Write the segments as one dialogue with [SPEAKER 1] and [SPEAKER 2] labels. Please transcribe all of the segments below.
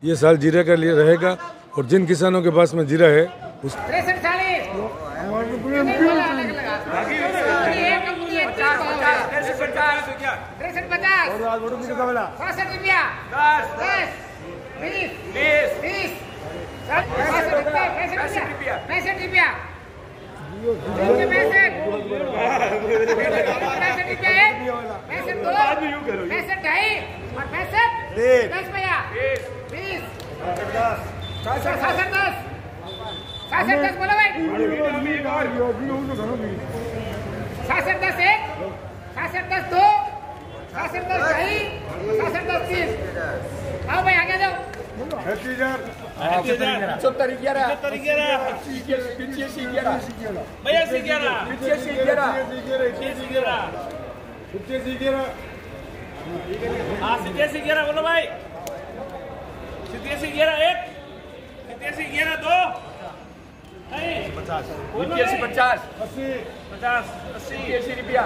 [SPEAKER 1] ये साल जीरा का लिए रहेगा और जिन किसानों के पास में जीरा है उस
[SPEAKER 2] बोलो भाई 50 80 रुपया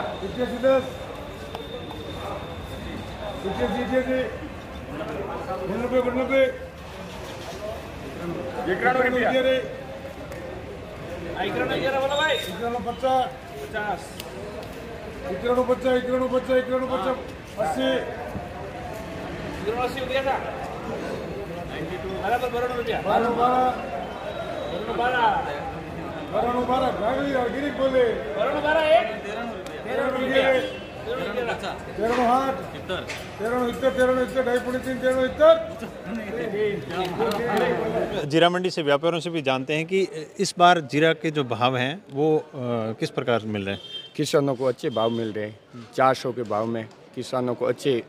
[SPEAKER 3] जीरा मंडी से व्यापारियों से भी जानते हैं कि इस बार जीरा के जो भाव हैं वो किस प्रकार मिल रहे हैं।
[SPEAKER 4] किसानों को अच्छे भाव मिल रहे हैं, 400 के भाव में किसानों को अच्छे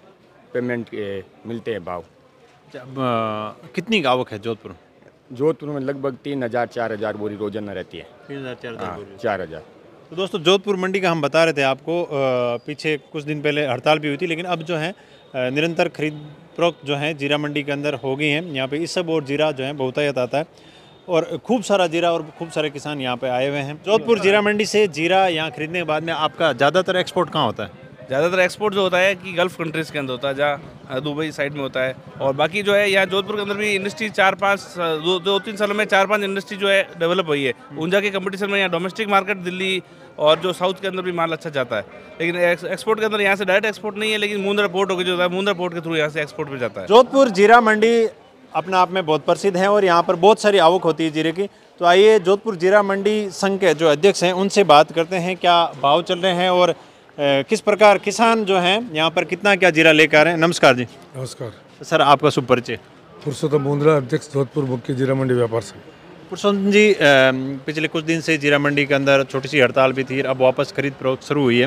[SPEAKER 4] पेमेंट मिलते हैं भाव।
[SPEAKER 3] कितनी आवक है जोधपुर?
[SPEAKER 4] जोधपुर में लगभग 3000-4000 बोरी रोजाना रहती है।
[SPEAKER 3] 3000-4000। तो दोस्तों जोधपुर मंडी का हम बता रहे थे आपको, पीछे कुछ दिन पहले हड़ताल भी हुई थी, लेकिन अब जो है निरंतर खरीद फरोख्त जो है जीरा मंडी के अंदर हो गई हैं। यहाँ पे इस सब और जीरा जो है बहुतायत आता है और खूब सारा जीरा और खूब सारे किसान यहाँ पे आए हुए हैं। जोधपुर जीरा मंडी से जीरा यहाँ खरीदने के बाद में आपका ज़्यादातर एक्सपोर्ट कहाँ होता है?
[SPEAKER 5] ज़्यादातर एक्सपोर्ट जो होता है कि गल्फ़ कंट्रीज़ के अंदर होता है, जहाँ दुबई साइड में होता है। और बाकी जो है यहाँ जोधपुर के अंदर भी इंडस्ट्री 2-3 सालों में 4-5 इंडस्ट्री जो है डेवलप हुई है। ऊंजा के कंपटीशन में यहाँ डोमेस्टिक मार्केट दिल्ली और जो साउथ के अंदर भी माल अच्छा जाता है, लेकिन एक्सपोर्ट के अंदर यहाँ से डायरेक्ट एक्सपोर्ट नहीं है, लेकिन मुंद्रा पोर्ट होकर जो होता है मुंद्रा पोर्ट के थ्रू यहाँ से एक्सपोर्ट पे जाता है।
[SPEAKER 3] जोधपुर जीरा मंडी अपने आप में बहुत प्रसिद्ध है और यहाँ पर बहुत सारी आवक होती है जीरे की। तो आइए जोधपुर जीरा मंडी संघ के जो अध्यक्ष हैं उनसे बात करते हैं, क्या भाव चल रहे हैं और किस प्रकार किसान जो हैं यहाँ पर कितना क्या जीरा लेकर आ रहे हैं। नमस्कार जी।
[SPEAKER 1] नमस्कार
[SPEAKER 3] सर, आपका शुभ परिचय।
[SPEAKER 1] पुरुषोत्तम मुंद्रा, अध्यक्ष जोधपुर मुख्य जीरा मंडी व्यापार संघ।
[SPEAKER 3] पुरुषोत्तम जी, पिछले कुछ दिन से जीरा मंडी के अंदर छोटी सी हड़ताल भी थी, अब वापस खरीद फरोख्त शुरू हुई है,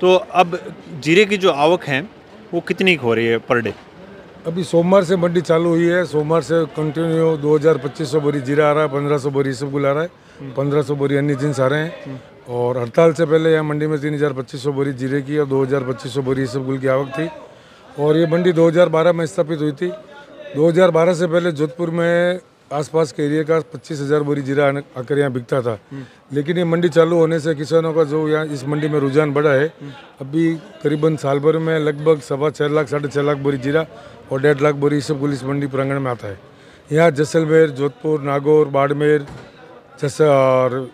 [SPEAKER 3] तो अब जीरे की जो आवक है वो कितनी हो रही है पर डे?
[SPEAKER 1] अभी सोमवार से मंडी चालू हुई है। सोमवार से कंटिन्यू 2200-2500 बोरी जीरा आ रहा है, 1500 बोरी इसबगुल आ रहा है, 1500 बोरी अन्य जिन्स आ रहे हैं। और हड़ताल से पहले यहाँ मंडी में 3250 बोरी जीरे की और 2250 बोरी इसबगुल की आवक थी। और ये मंडी 2012 में स्थापित हुई थी। 2012 से पहले जोधपुर में आसपास के एरिया का 25,000 बोरी जीरा आकर यहाँ बिकता था, लेकिन ये मंडी चालू होने से किसानों का जो यहाँ इस मंडी में रुझान बढ़ा है। अभी करीबन साल भर में लगभग 6.25 लाख 6.5 लाख बोरी जीरा और 1.5 लाख बोरी इसबगुल इस मंडी प्रांगण में आता है। यहाँ जैसलमेर, जोधपुर, नागौर, बाड़मेर, और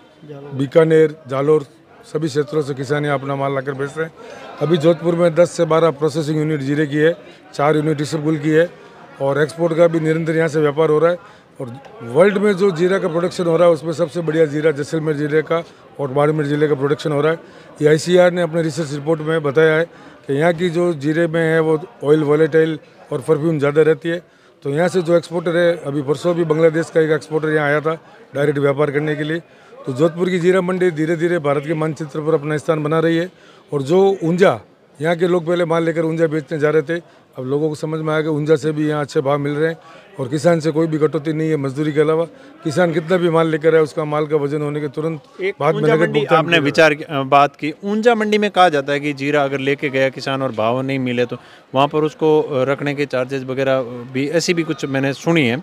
[SPEAKER 1] बीकानेर, जालोर सभी क्षेत्रों से किसान यहाँ अपना माल लाकर बेच रहे हैं। अभी जोधपुर में 10 से 12 प्रोसेसिंग यूनिट जीरे की है, 4 यूनिट इसबगुल की है और एक्सपोर्ट का भी निरंतर यहाँ से व्यापार हो रहा है। और वर्ल्ड में जो जीरा का प्रोडक्शन हो रहा है उसमें सबसे बढ़िया जीरा जैसलमेर जिले का और बाड़मेर जिले का प्रोडक्शन हो रहा है। ये ICAR ने अपने रिसर्च रिपोर्ट में बताया है कि यहाँ की जो जीरे में है वो ऑयल वॉलेटाइल और परफ्यूम ज़्यादा रहती है। तो यहाँ से जो एक्सपोर्टर है, अभी परसों भी बांग्लादेश का एक एक्सपोर्टर यहाँ आया था डायरेक्ट व्यापार करने के लिए। तो जोधपुर की जीरा मंडी धीरे धीरे भारत के मानचित्र पर अपना स्थान बना रही है। और जो ऊंजा, यहाँ के लोग पहले माल लेकर ऊंजा बेचने जा रहे थे, अब लोगों को समझ में आया कि ऊंजा से भी यहाँ अच्छे भाव मिल रहे हैं और किसान से कोई भी कटौती नहीं है मजदूरी के अलावा। किसान कितना भी माल लेकर आए उसका माल का वजन होने के तुरंत बाद में नगद भुगतान।
[SPEAKER 3] आपने विचार बात की, ऊंजा मंडी में कहा जाता है कि जीरा अगर लेके गया किसान और भाव नहीं मिले तो वहाँ पर उसको रखने के चार्जेस वगैरह भी, ऐसी भी कुछ मैंने सुनी है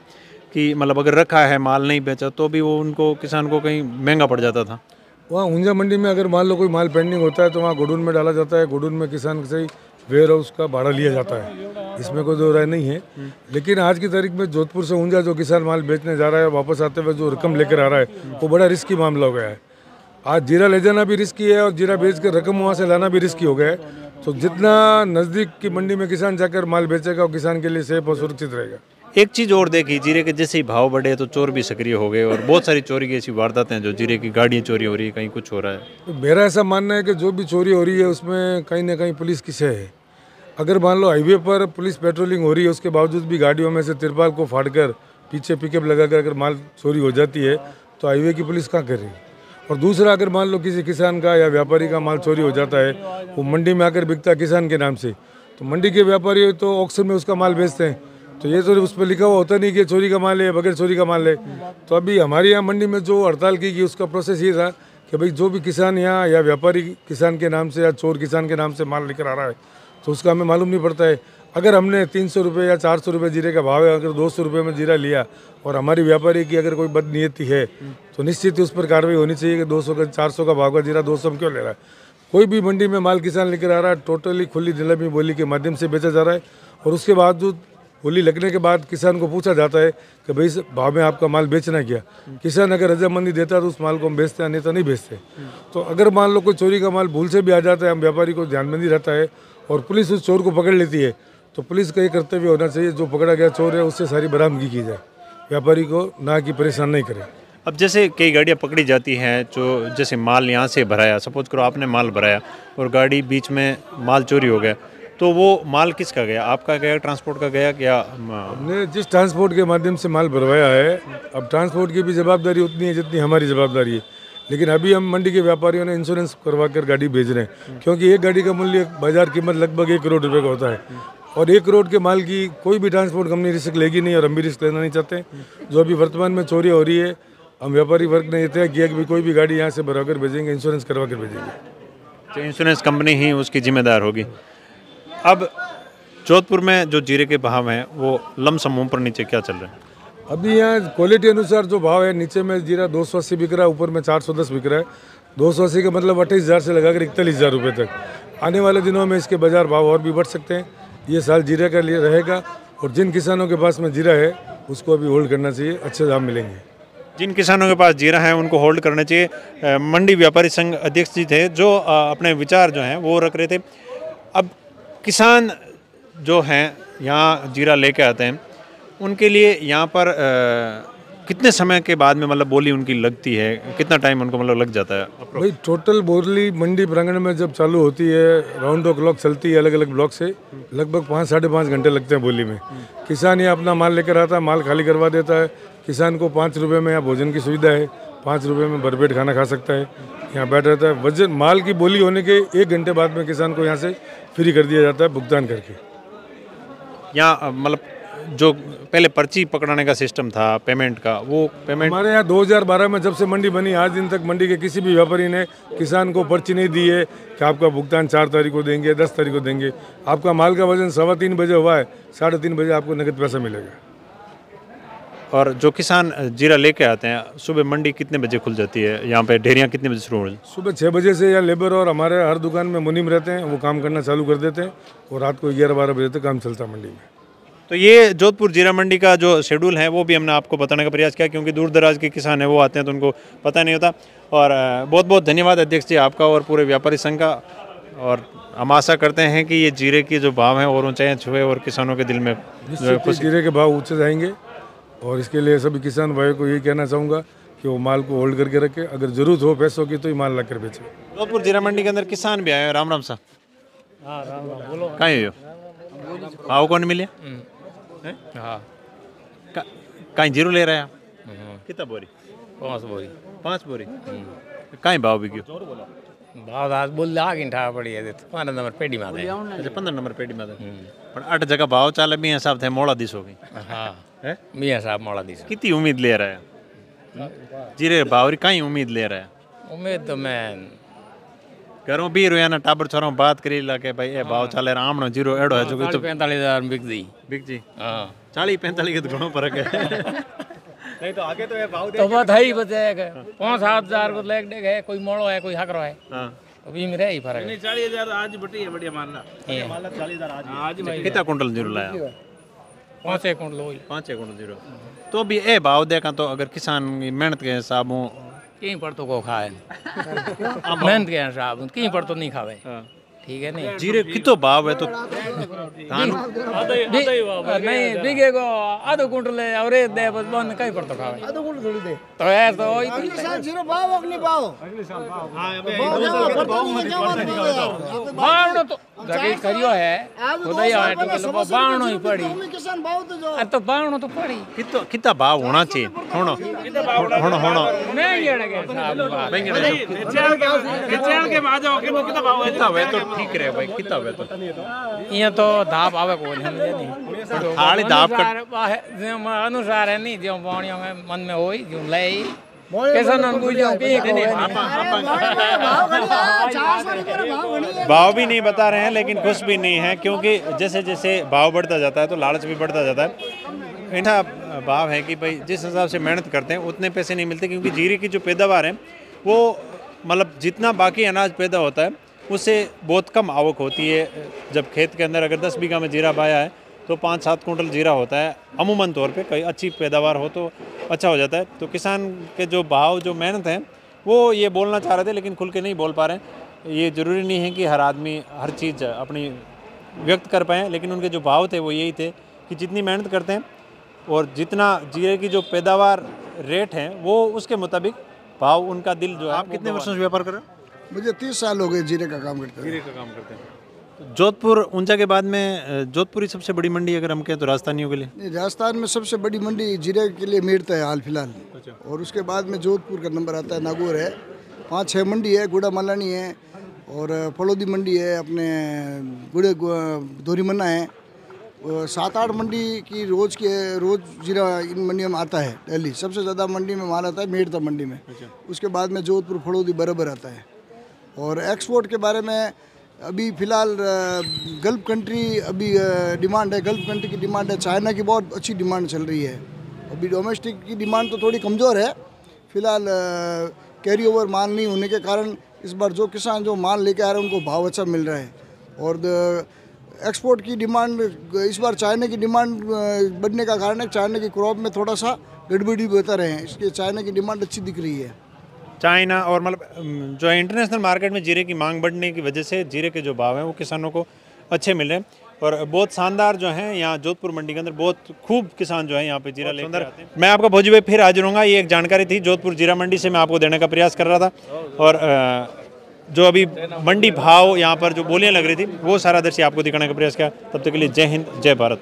[SPEAKER 3] कि मतलब अगर रखा है माल नहीं बेचा तो भी वो उनको किसान को कहीं महंगा पड़ जाता था।
[SPEAKER 1] वहाँ ऊंजा मंडी में अगर मान लो कोई माल पेंडिंग होता है तो वहाँ गोडाउन में डाला जाता है, गोडाउन में किसान से वेयर हाउस का भाड़ा लिया जाता है, इसमें कोई दो राय नहीं है। लेकिन आज की तारीख में जोधपुर से ऊंझा जो किसान माल बेचने जा रहा है, वापस आते हुए जो रकम लेकर आ रहा है, वो बड़ा रिस्की मामला हो गया है। आज जीरा ले जाना भी रिस्की है और जीरा बेच कर रकम वहाँ से लाना भी रिस्की हो गया है। तो जितना नज़दीक की मंडी में किसान जाकर माल बेचेगा, वो किसान के लिए सेफ और सुरक्षित रहेगा।
[SPEAKER 3] एक चीज़ और देखी, जीरे के जैसे ही भाव बढ़े तो चोर भी सक्रिय हो गए और बहुत सारी चोरी की ऐसी वारदातें हैं, जो जीरे की गाड़ियाँ चोरी हो रही है, कहीं कुछ हो रहा है।
[SPEAKER 1] तो मेरा ऐसा मानना है कि जो भी चोरी हो रही है उसमें कहीं ना कहीं पुलिस की सह है। अगर मान लो हाईवे पर पुलिस पेट्रोलिंग हो रही है, उसके बावजूद भी गाड़ियों में से तिरपाल को फाड़कर पीछे पिकअप लगाकर अगर माल चोरी हो जाती है, तो हाईवे की पुलिस क्या कर रही है। और दूसरा, अगर मान लो किसी किसान का या व्यापारी का माल चोरी हो जाता है, वो मंडी में आकर बिकता है किसान के नाम से, तो मंडी के व्यापारी तो ऑक्शन में उसका माल बेचते हैं। तो ये तो उस पर लिखा हुआ होता नहीं कि चोरी का माल है, बगैर चोरी का माल है। तो अभी हमारे यहाँ मंडी में जो हड़ताल की गई, उसका प्रोसेस ये था कि भाई जो भी किसान यहाँ या व्यापारी किसान के नाम से या चोर किसान के नाम से माल लेकर आ रहा है, तो उसका हमें मालूम नहीं पड़ता है। अगर हमने 300 रुपये या 400 रुपये जीरे का भाव है, अगर 200 रुपये में जीरा लिया और हमारी व्यापारी की अगर कोई बदनीयती है, तो निश्चित ही उस पर कार्रवाई होनी चाहिए कि 200 का 400 का भाव का जीरा 200 में क्यों ले रहा है। कोई भी मंडी में माल किसान लेकर आ रहा है, टोटली खुली नीलामी बोली के माध्यम से बेचा जा रहा है। और उसके बावजूद बोली लगने के बाद किसान को पूछा जाता है कि भाई इस भाव में आपका माल बेचना क्या। किसान अगर रजामंदी देता है तो उस माल को हम बेचते हैं, नहीं तो नहीं बेचते। तो अगर मान लो कोई चोरी का माल भूल से भी आ जाता है, हम व्यापारी को ध्यानबंदी रहता है और पुलिस उस चोर को पकड़ लेती है, तो पुलिस का ये कर्तव्य होना चाहिए, जो पकड़ा गया चोर है उससे सारी बरामदगी की जाए, व्यापारी को ना कि परेशान नहीं करे।
[SPEAKER 3] अब जैसे कई गाड़ियाँ पकड़ी जाती हैं, जो जैसे माल यहाँ से भराया, सपोज करो आपने माल भराया और गाड़ी बीच में माल चोरी हो गया, तो वो माल किसका गया? आपका गया, ट्रांसपोर्ट का गया क्या?
[SPEAKER 1] हमने जिस ट्रांसपोर्ट के माध्यम से माल भरवाया है, अब ट्रांसपोर्ट की भी जवाबदारी उतनी है जितनी हमारी जवाबदारी है। लेकिन अभी हम मंडी के व्यापारियों ने इंश्योरेंस करवा कर गाड़ी भेज रहे हैं, क्योंकि एक गाड़ी का मूल्य बाजार कीमत लगभग 1 करोड़ रुपए का होता है और 1 करोड़ के माल की कोई भी ट्रांसपोर्ट कंपनी रिस्क लेगी नहीं और हम भी रिस्क लेना नहीं चाहते। जो अभी वर्तमान में चोरी हो रही है, हम व्यापारी वर्ग ने ये तय किया कि भाई कोई भी गाड़ी यहाँ से भरा कर भेजेंगे, इंश्योरेंस करवा कर भेजेंगे।
[SPEAKER 3] तो इंश्योरेंस कंपनी ही उसकी जिम्मेदार होगी। अब जोधपुर में जो जीरे के भाव हैं वो लमसम ऊपर नीचे क्या चल रहे हैं?
[SPEAKER 1] अभी यहाँ क्वालिटी अनुसार जो भाव है, नीचे में जीरा 280 बिक रहा है, ऊपर में 410 बिक रहा है। 280 का मतलब 28,000 से लगाकर 41,000 रुपये तक। आने वाले दिनों में इसके बाजार भाव और भी बढ़ सकते हैं। ये साल जीरे का लिए रहेगा और जिन किसानों के पास में जीरा है उसको अभी होल्ड करना चाहिए, अच्छे दाम मिलेंगे।
[SPEAKER 3] जिन किसानों के पास जीरा है उनको होल्ड करना चाहिए। मंडी व्यापारी संघ अध्यक्ष जी थे जो अपने विचार जो हैं वो रख रहे थे। अब किसान जो हैं यहाँ जीरा लेके आते हैं, उनके लिए यहाँ पर कितने समय के बाद में मतलब बोली उनकी लगती है, कितना टाइम उनको मतलब लग जाता है?
[SPEAKER 1] भाई टोटल बोली मंडी प्रांगण में जब चालू होती है, राउंड द क्लॉक चलती है अलग अलग ब्लॉक से, लगभग 5 साढ़े 5 घंटे लगते हैं बोली में। किसान यहाँ अपना माल लेकर आता है, माल खाली करवा देता है। किसान को 5 रुपये में यहाँ भोजन की सुविधा है, 5 रुपये में भरपेट खाना खा सकता है, यहाँ बैठ रहता है। वजन माल की बोली होने के 1 घंटे बाद में किसान को यहाँ से फ्री कर दिया जाता है भुगतान करके।
[SPEAKER 3] यहाँ मतलब जो पहले पर्ची पकड़ाने का सिस्टम था पेमेंट का, वो पेमेंट
[SPEAKER 1] हमारे यहाँ 2012 में जब से मंडी बनी आज दिन तक मंडी के किसी भी व्यापारी ने किसान को पर्ची नहीं दी है कि आपका भुगतान 4 तारीख को देंगे, 10 तारीख को देंगे। आपका माल का वजन 3:15 बजे हुआ है, 3:30 बजे आपको नकद पैसा मिलेगा।
[SPEAKER 3] और जो किसान जीरा लेके आते हैं, सुबह मंडी कितने बजे खुल जाती है? यहाँ पे ढेरियाँ कितने बजे शुरू हो जाती हैं?
[SPEAKER 1] सुबह 6 बजे से या लेबर और हमारे हर दुकान में मुनीम रहते हैं, वो काम करना चालू कर देते हैं और रात को 11-12 बजे तक काम चलता है मंडी में।
[SPEAKER 3] तो ये जोधपुर जीरा मंडी का जो शेड्यूल है वो भी हमने आपको बताने का प्रयास किया, क्योंकि दूर दराज के किसान हैं वो आते हैं तो उनको पता नहीं होता। और बहुत बहुत धन्यवाद अध्यक्ष जी आपका और पूरे व्यापारी संघ का। और हम आशा करते हैं कि ये जीरे के जो भाव हैं और ऊंचाइयाँ छुए और किसानों के दिल में
[SPEAKER 1] जीरे के भाव ऊँचे जाएंगे और इसके लिए सभी किसान भाइयों को यही कहना चाहूँगा कि वो माल को होल्ड करके रखे, अगर जरूरत हो पैसों की तो ही माल ला कर बेचे।
[SPEAKER 3] जोधपुर जीरा मंडी के अंदर किसान भी आए हैं। राम राम साहब, कहाँ हो? भाव कौन मिले?
[SPEAKER 6] हाँ
[SPEAKER 3] कहीं जीरो ले रहे हैं आप? कितना बोरी?
[SPEAKER 6] 5 बोरी
[SPEAKER 3] 5 बोरी। कहीं भाव भी क्यों?
[SPEAKER 6] भाव आज बोल आगे ठा पड़ी है 15 नंबर पेटी में आते हैं।
[SPEAKER 3] अच्छा 15 नंबर पेटी में पर 8 जगह भाव चाले भी हिसाब थे मोड़ा दिस हो गई।
[SPEAKER 6] हाँ
[SPEAKER 3] है
[SPEAKER 6] मियाँ साहब मोड़ा दी
[SPEAKER 3] कितनी उम्मीद ले रहा है जीरे भाव कहीं उम्मीद ले रहा है?
[SPEAKER 6] उम्मीद तो मैं
[SPEAKER 3] घरों भी रोया ना टाबर छोरों बात करी ला के भाई ये भाव चाले आमनो जीरो एडो है जो
[SPEAKER 6] 45,000 बिक दी।
[SPEAKER 3] बिक जी
[SPEAKER 6] हाँ
[SPEAKER 3] 40-45 के तो घणो फर्क है।
[SPEAKER 2] नहीं तो आगे तो ये भाव
[SPEAKER 6] तो बात है ही बताया 5-7 हजार मतलब एक डेग है, कोई मोड़ो है कोई हकरो है।
[SPEAKER 3] हाँ
[SPEAKER 6] अभी मेरा ही फर्क
[SPEAKER 5] नहीं 40,000 आज बटी है बढ़िया मानना
[SPEAKER 6] है
[SPEAKER 2] माला 40,000 आज
[SPEAKER 5] आज भाई
[SPEAKER 3] कितना कुंटल जीरो लाया
[SPEAKER 6] 5 कुंटल लो
[SPEAKER 3] 5 कुंटल जीरो तो अभी ए भाव देखा तो अगर किसान की मेहनत के हिसाब हो
[SPEAKER 6] कहीं पर तो को खाए मेहनत के हिसाब कहीं पर तो नहीं खावे ठीक है नहीं
[SPEAKER 3] जीरे कितो भाव है तो धान
[SPEAKER 6] नहीं बिके को आधो कुंटल है और दे बस बन कहीं पर तो खावे आधो कुंटल थोड़ी दे तो है तो
[SPEAKER 7] अगले साल जीरो भाव अगली भाव
[SPEAKER 6] बावनो तो जगी करियो है खुदाई है तो बावनो ही पड़ी
[SPEAKER 7] किसान भाव तो जो
[SPEAKER 6] तो बावनो तो पड़ी
[SPEAKER 3] कितना भाव होना चाहिए होनो होनो
[SPEAKER 6] मैं ये लगे साहब
[SPEAKER 5] के बाद जाओ कितना भाव है
[SPEAKER 3] कितना वे तो ठीक रहे भाई कितना वे तो
[SPEAKER 6] ये तो धाप आवे को नहीं
[SPEAKER 3] थाली धाप कर
[SPEAKER 6] अनुसार है नहीं जो पानियों में मन में होई जो ले किसान हम बुझो के
[SPEAKER 3] भाव भी नहीं बता रहे हैं लेकिन खुश भी नहीं है क्योंकि जैसे जैसे भाव बढ़ता जाता है तो लालच भी बढ़ता जाता है। ऐसा भाव है कि भाई जिस हिसाब से मेहनत करते हैं उतने पैसे नहीं मिलते क्योंकि जीरे की जो पैदावार है वो मतलब जितना बाकी अनाज पैदा होता है उससे बहुत कम आवक होती है। जब खेत के अंदर अगर 10 बीघा में जीरा बाया है तो 5-7 कुंटल जीरा होता है अमूमन तौर पे। कहीं अच्छी पैदावार हो तो अच्छा हो जाता है। तो किसान के जो भाव जो मेहनत है वो ये बोलना चाह रहे थे लेकिन खुल के नहीं बोल पा रहे हैं। ये ज़रूरी नहीं है कि हर आदमी हर चीज़ अपनी व्यक्त कर पाएँ लेकिन उनके जो भाव थे वो यही थे कि जितनी मेहनत करते हैं और जितना जीरे की जो पैदावार रेट है वो उसके मुताबिक भाव उनका दिल जो है। आप कितने वर्षों से व्यापार कर रहे हो?
[SPEAKER 7] मुझे 30 साल हो गए जीरे का काम करते
[SPEAKER 3] जीरे का काम करते हैं। जोधपुर ऊंचा के बाद में जोधपुर ही सबसे बड़ी मंडी अगर हम कहें तो राजस्थानियों के लिए?
[SPEAKER 7] नहीं, राजस्थान में सबसे बड़ी मंडी जीरे के लिए मेरठ है हाल फिलहाल। और उसके बाद में जोधपुर का नंबर आता है, नागौर है, 5-6 मंडी है, गुड़ा मलानी है और फलोदी मंडी है, अपने गुड़े दोरीमन्ना है। 7-8 मंडी की रोज़ जीरा इन मंडियों में आता है। दिल्ली सबसे ज़्यादा मंडी में माल आता है मेरठ मंडी में। उसके बाद में जोधपुर फलोदी बराबर आता है। और एक्सपोर्ट के बारे में अभी फ़िलहाल गल्फ कंट्री अभी डिमांड है, गल्फ कंट्री की डिमांड है, चाइना की बहुत अच्छी डिमांड चल रही है। अभी डोमेस्टिक की डिमांड तो थोड़ी कमज़ोर है फ़िलहाल, कैरी ओवर माल नहीं होने के कारण इस बार जो किसान जो माल लेके आ रहे हैं उनको भाव अच्छा मिल रहा है। और एक्सपोर्ट की डिमांड इस बार चाइना की डिमांड बढ़ने का कारण है चाइना की क्रॉप में थोड़ा सा गड़बड़ी बता रहे हैं, इसलिए चाइना की डिमांड अच्छी दिख रही है।
[SPEAKER 3] चाइना और मतलब जो है इंटरनेशनल मार्केट में जीरे की मांग बढ़ने की वजह से जीरे के जो भाव हैं वो किसानों को अच्छे मिल रहे हैं। और बहुत शानदार जो है यहाँ जोधपुर मंडी के अंदर बहुत खूब किसान जो है यहाँ पे जीरा लेकर आते हैं। मैं आपका भोजी भाई फिर हाजिर होऊंगा। ये एक जानकारी थी जोधपुर जीरा मंडी से मैं आपको देने का प्रयास कर रहा था। और जो अभी मंडी भाव यहाँ पर जो बोलियाँ लग रही थी वो सारा दृश्य आपको दिखाने का प्रयास किया। तब तक के लिए जय हिंद, जय भारत।